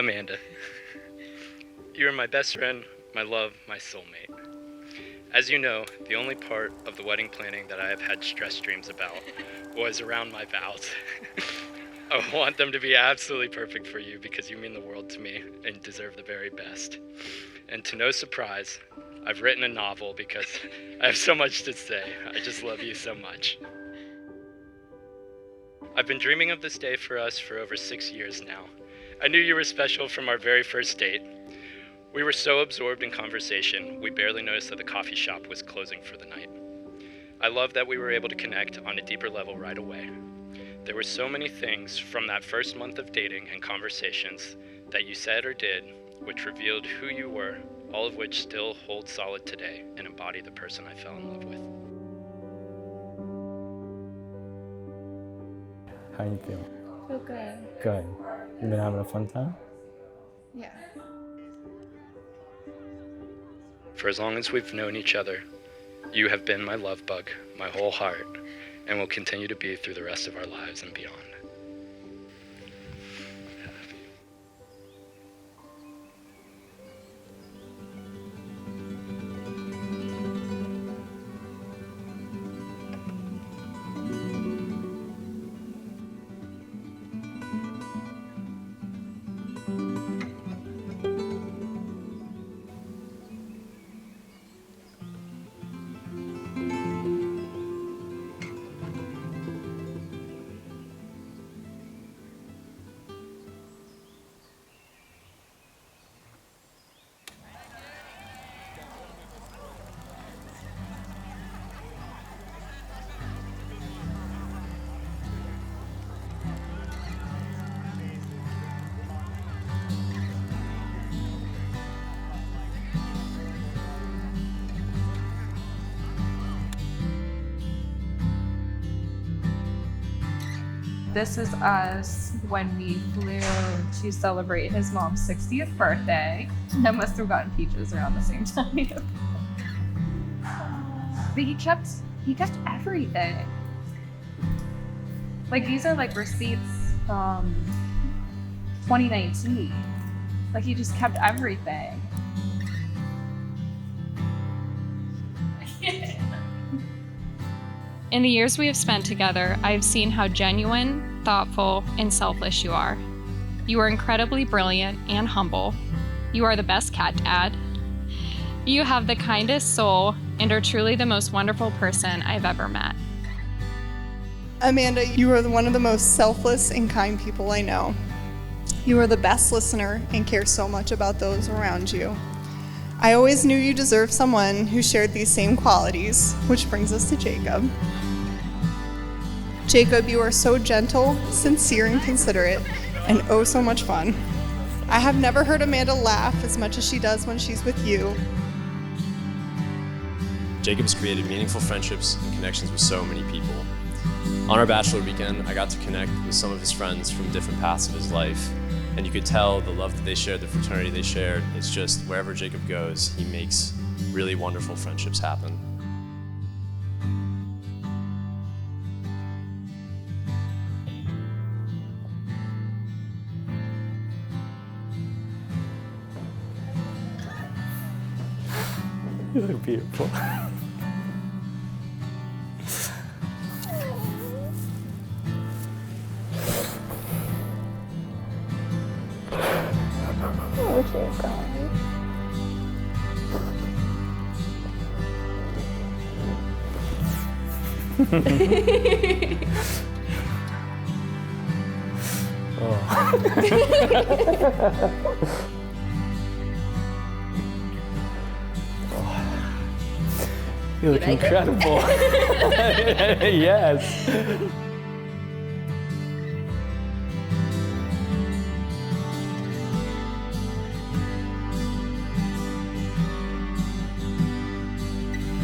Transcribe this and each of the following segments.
Amanda, you are my best friend, my love, my soulmate. As you know, the only part of the wedding planning that I have had stress dreams about was around my vows. I want them to be absolutely perfect for you because you mean the world to me and deserve the very best. And to no surprise, I've written a novel because I have so much to say. I just love you so much. I've been dreaming of this day for us for over 6 years now. I knew you were special from our very first date. We were so absorbed in conversation, we barely noticed that the coffee shop was closing for the night. I love that we were able to connect on a deeper level right away. There were so many things from that first month of dating and conversations that you said or did, which revealed who you were, all of which still hold solid today and embody the person I fell in love with. How you feel? Feel good. Good. You been having a fun time? Yeah. For as long as we've known each other, you have been my love bug, my whole heart, and will continue to be through the rest of our lives and beyond. This is us when we flew to celebrate his mom's 60th birthday. I must have gotten peaches around the same time. But he kept everything. Like these are like receipts from 2019. Like he just kept everything. In the years we have spent together, I have seen how genuine, thoughtful, and selfless you are. You are incredibly brilliant and humble. You are the best cat dad. You have the kindest soul and are truly the most wonderful person I've ever met. Amanda, you are one of the most selfless and kind people I know. You are the best listener and care so much about those around you. I always knew you deserved someone who shared these same qualities, which brings us to Jacob. Jacob, you are so gentle, sincere, and considerate, and oh so much fun. I have never heard Amanda laugh as much as she does when she's with you. Jacob has created meaningful friendships and connections with so many people. On our bachelor weekend, I got to connect with some of his friends from different paths of his life, and you could tell the love that they shared, the fraternity they shared. It's just wherever Jacob goes, he makes really wonderful friendships happen. You look beautiful. You look incredible. Yes.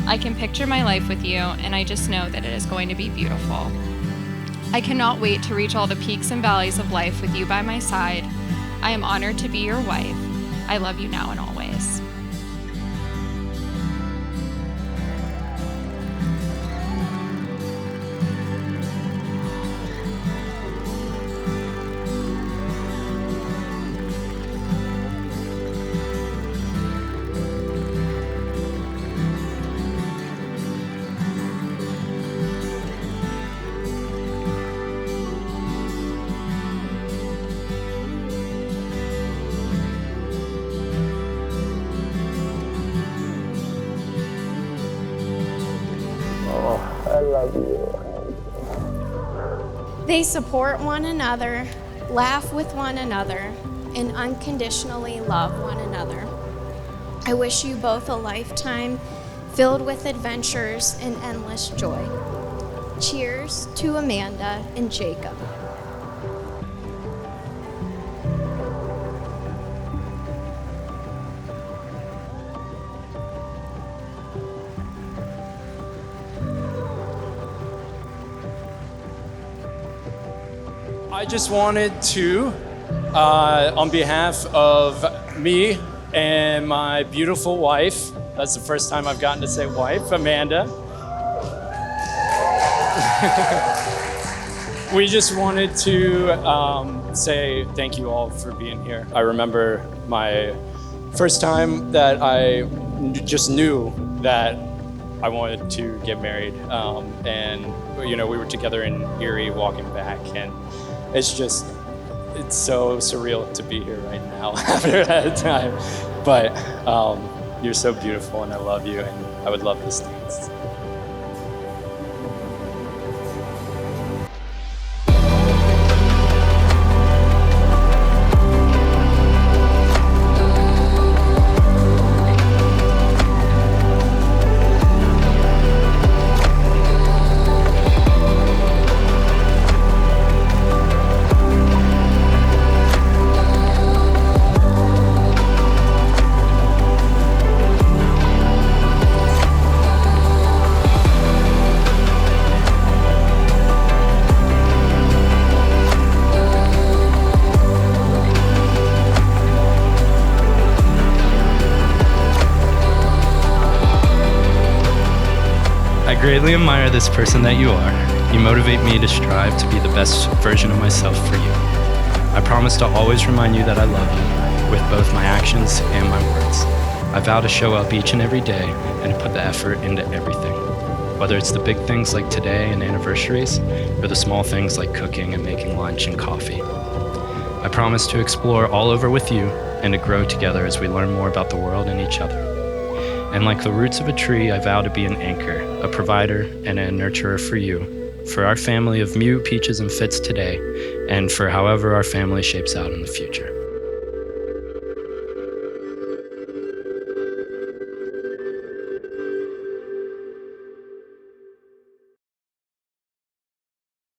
I can picture my life with you, and I just know that it is going to be beautiful. I cannot wait to reach all the peaks and valleys of life with you by my side. I am honored to be your wife. I love you now and always. They support one another, laugh with one another, and unconditionally love one another. I wish you both a lifetime filled with adventures and endless joy. Cheers to Amanda and Jacob. I just wanted to, on behalf of me and my beautiful wife, that's the first time I've gotten to say wife, Amanda. We just wanted to say thank you all for being here. I remember my first time that I just knew that I wanted to get married, and we were together in Erie walking back, and it's so surreal to be here right now after that time. But you're so beautiful, and I love you, and I would love this dance. I greatly admire this person that you are. You motivate me to strive to be the best version of myself for you. I promise to always remind you that I love you with both my actions and my words. I vow to show up each and every day and to put the effort into everything, whether it's the big things like today and anniversaries or the small things like cooking and making lunch and coffee. I promise to explore all over with you and to grow together as we learn more about the world and each other. And like the roots of a tree, I vow to be an anchor, a provider, and a nurturer for you, for our family of Mew, Peaches, and Fitz today, and for however our family shapes out in the future.